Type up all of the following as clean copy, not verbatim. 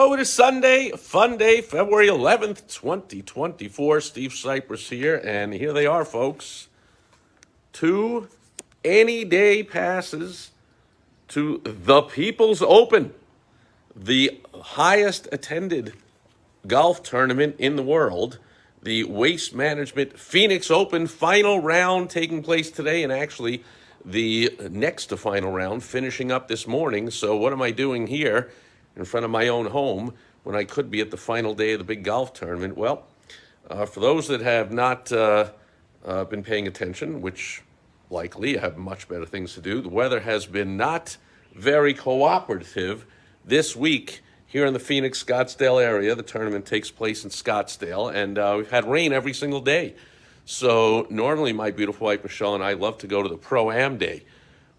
Hello, it is Sunday, fun day, February 11th, 2024. Steve Cypress here, and here they are, folks. 2 any day passes to the People's Open, the highest attended golf tournament in the world. The Waste Management Phoenix Open final round taking place today, and actually the next to final round finishing up this morning. So what am I doing here in front of my own home when I could be at the final day of the big golf tournament? Well, for those that have not been paying attention, which likely have much better things to do, the weather has been not very cooperative this week here in the Phoenix, Scottsdale area. The tournament takes place in Scottsdale, and we've had rain every single day. So normally my beautiful wife, Michelle, and I love to go to the Pro-Am Day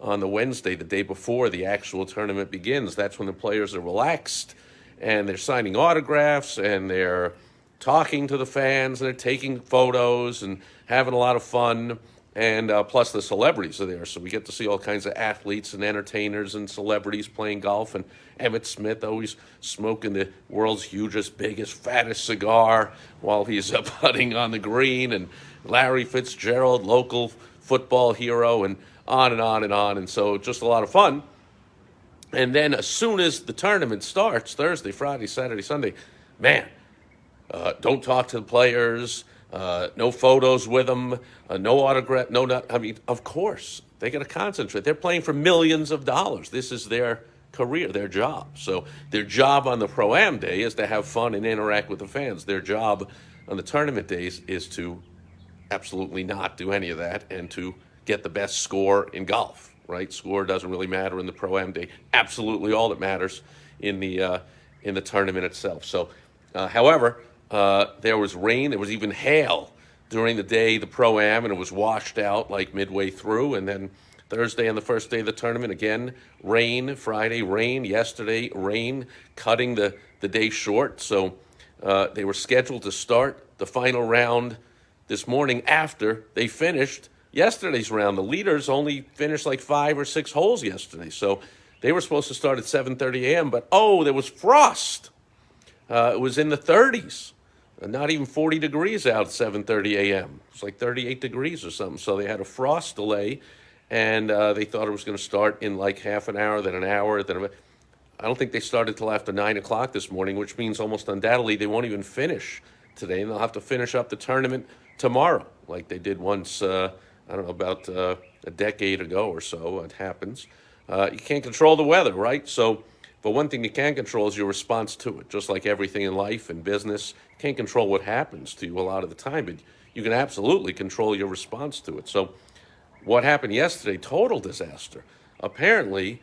on the Wednesday, the day before the actual tournament begins. That's when the players are relaxed, and they're signing autographs, and they're talking to the fans, and they're taking photos, and having a lot of fun. And plus the celebrities are there, so we get to see all kinds of athletes and entertainers and celebrities playing golf. And Emmitt Smith always smoking the world's hugest, biggest, fattest cigar while he's putting on the green. And Larry Fitzgerald, local football hero, and on and on and on. And so just a lot of fun. And then as soon as the tournament starts, Thursday, Friday, Saturday, Sunday, man, don't talk to the players. No photos with them, no autograph, I mean, of course, they got to concentrate. They're playing for millions of dollars. This is their career, their job. So their job on the Pro-Am Day is to have fun and interact with the fans. Their job on the tournament days is to absolutely not do any of that and to get the best score in golf, right? Score doesn't really matter in the Pro-Am Day. Absolutely all that matters in the tournament itself. So, however, there was rain, there was even hail during the day, the Pro-Am, and it was washed out like midway through. And then Thursday on the first day of the tournament, again, rain. Friday, rain. Yesterday, rain, cutting the day short. So they were scheduled to start the final round this morning after they finished yesterday's round. The leaders only finished like 5 or 6 holes yesterday. So they were supposed to start at 7:30 a.m., but there was frost. It was in the 30s. Not even 40 degrees out at 7:30 a.m. It's like 38 degrees or something. So they had a frost delay, and they thought it was going to start in like half an hour, then an hour. I don't think they started till after 9 o'clock this morning, which means almost undoubtedly they won't even finish today, and they'll have to finish up the tournament tomorrow, like they did once, I don't know, about a decade ago or so. It happens. You can't control the weather, right? So, but one thing you can control is your response to it. Just like everything in life and business, you can't control what happens to you a lot of the time, but you can absolutely control your response to it. So what happened yesterday, total disaster. Apparently,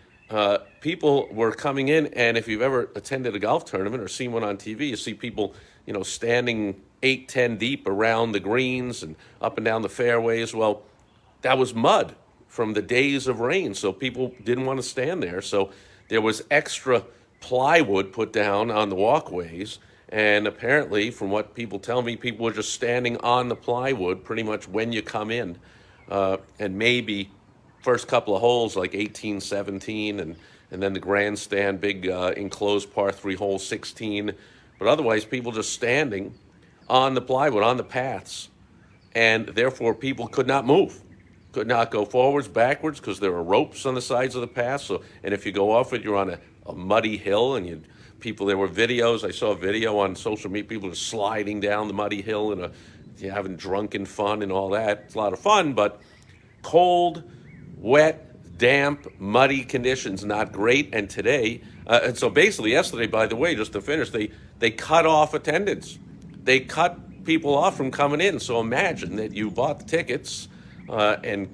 people were coming in, and if you've ever attended a golf tournament or seen one on TV, you see people, standing 8, 10 deep around the greens and up and down the fairways. Well, that was mud from the days of rain, so people didn't want to stand there. So there was extra plywood put down on the walkways, and apparently, from what people tell me, people were just standing on the plywood pretty much when you come in, and maybe first couple of holes like 18, 17, and then the grandstand, big enclosed par 3 hole 16, but otherwise people just standing on the plywood, on the paths, and therefore people could not move. Could not go forwards, backwards, because there are ropes on the sides of the path. So, and if you go off it, you're on a muddy hill, and there were videos. I saw a video on social media. People are sliding down the muddy hill and having drunken fun and all that. It's a lot of fun, but cold, wet, damp, muddy conditions, not great. And today, and so basically yesterday, by the way, just to finish, they cut off attendance. They cut people off from coming in. So imagine that you bought the tickets and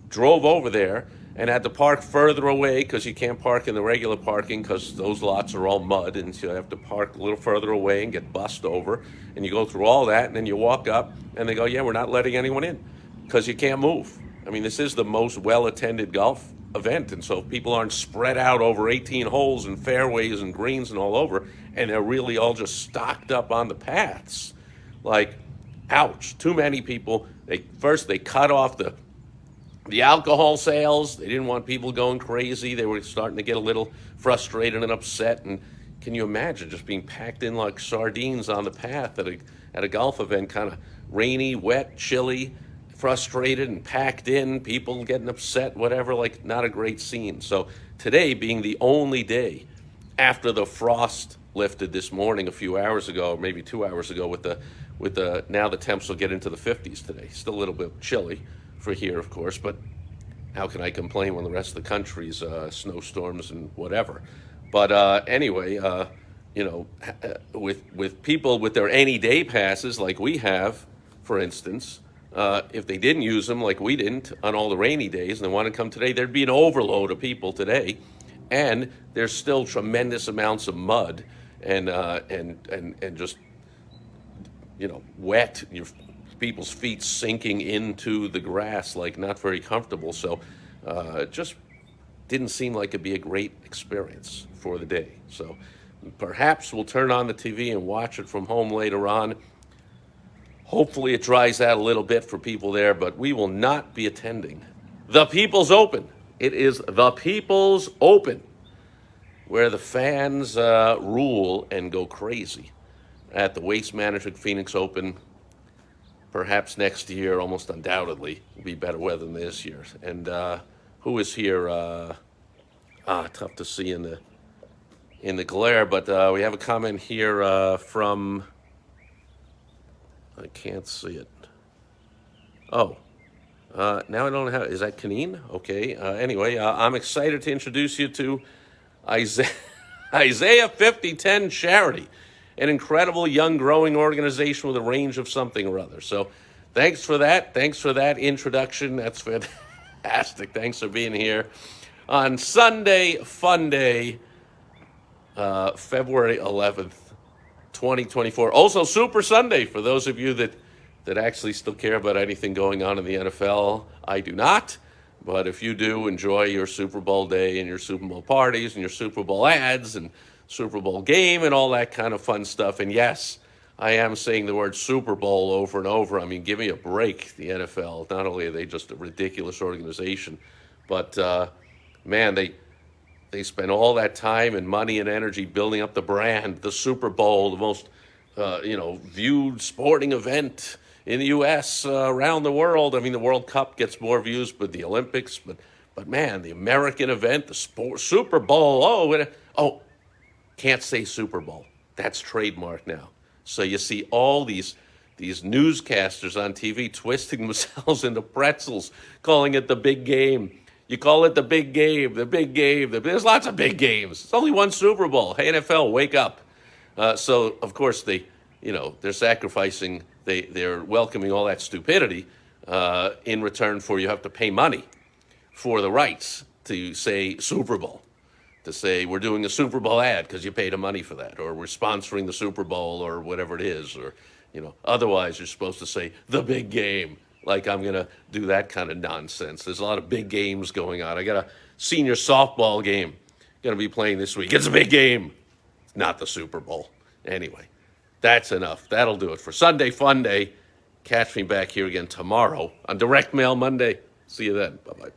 drove over there and had to park further away because you can't park in the regular parking because those lots are all mud, and so you have to park a little further away and get bussed over, and you go through all that, and then you walk up and they go, yeah, we're not letting anyone in because you can't move. I mean, this is the most well-attended golf event, and so people aren't spread out over 18 holes and fairways and greens and all over, and they're really all just stocked up on the paths. Like, ouch, too many people. They cut off the alcohol sales. They didn't want people going crazy. They were starting to get a little frustrated and upset and can you imagine just being packed in like sardines on the path at a golf event, kind of rainy, wet, chilly, frustrated, and packed in, people getting upset, whatever, like not a great scene. So today being the only day after the frost lifted this morning a few hours ago, or maybe 2 hours ago, with the now the temps will get into the 50s today. Still a little bit chilly for here, of course, but how can I complain when the rest of the country's snowstorms and whatever? But anyway, with people with their any day passes like we have, for instance, if they didn't use them like we didn't on all the rainy days and they want to come today, there'd be an overload of people today, and there's still tremendous amounts of mud and just wet. People's feet sinking into the grass, like not very comfortable. So it just didn't seem like it'd be a great experience for the day. So perhaps we'll turn on the TV and watch it from home later on. Hopefully it dries out a little bit for people there, but we will not be attending the People's Open. It is the People's Open, where the fans rule and go crazy at the Waste Management Phoenix Open. Perhaps next year, almost undoubtedly, will be better weather than this year. And who is here? Tough to see in the glare, but we have a comment here from, I can't see it. Oh, now I don't know how, is that Kaneen? Okay, anyway, I'm excited to introduce you to Isaiah 5010 Charity, an incredible young growing organization with a range of something or other. So thanks for that. Thanks for that introduction. That's fantastic. Thanks for being here on Sunday Fun Day, February 11th, 2024. Also Super Sunday for those of you that actually still care about anything going on in the NFL. I do not. But if you do, enjoy your Super Bowl day and your Super Bowl parties and your Super Bowl ads and Super Bowl game and all that kind of fun stuff. And yes, I am saying the word Super Bowl over and over. I mean, give me a break, the NFL. Not only are they just a ridiculous organization, but man, they spend all that time and money and energy building up the brand, the Super Bowl, the most viewed sporting event in the U.S., around the world. I mean, the World Cup gets more views, but the Olympics, but man, the American event, the Super Bowl. Can't say Super Bowl. That's trademarked now. So you see all these newscasters on TV twisting themselves into pretzels, calling it the big game. You call it the big game, the big game. There's lots of big games. It's only one Super Bowl. Hey, NFL, wake up. So, of course, they're sacrificing, they're welcoming all that stupidity in return for you have to pay money for the rights to say Super Bowl, to say we're doing a Super Bowl ad because you paid a money for that, or we're sponsoring the Super Bowl or whatever it is, or, otherwise you're supposed to say the big game, like I'm going to do that kind of nonsense. There's a lot of big games going on. I got a senior softball game going to be playing this week. It's a big game. It's not the Super Bowl. Anyway, that's enough. That'll do it for Sunday Fun Day. Catch me back here again tomorrow on Direct Mail Monday. See you then. Bye-bye.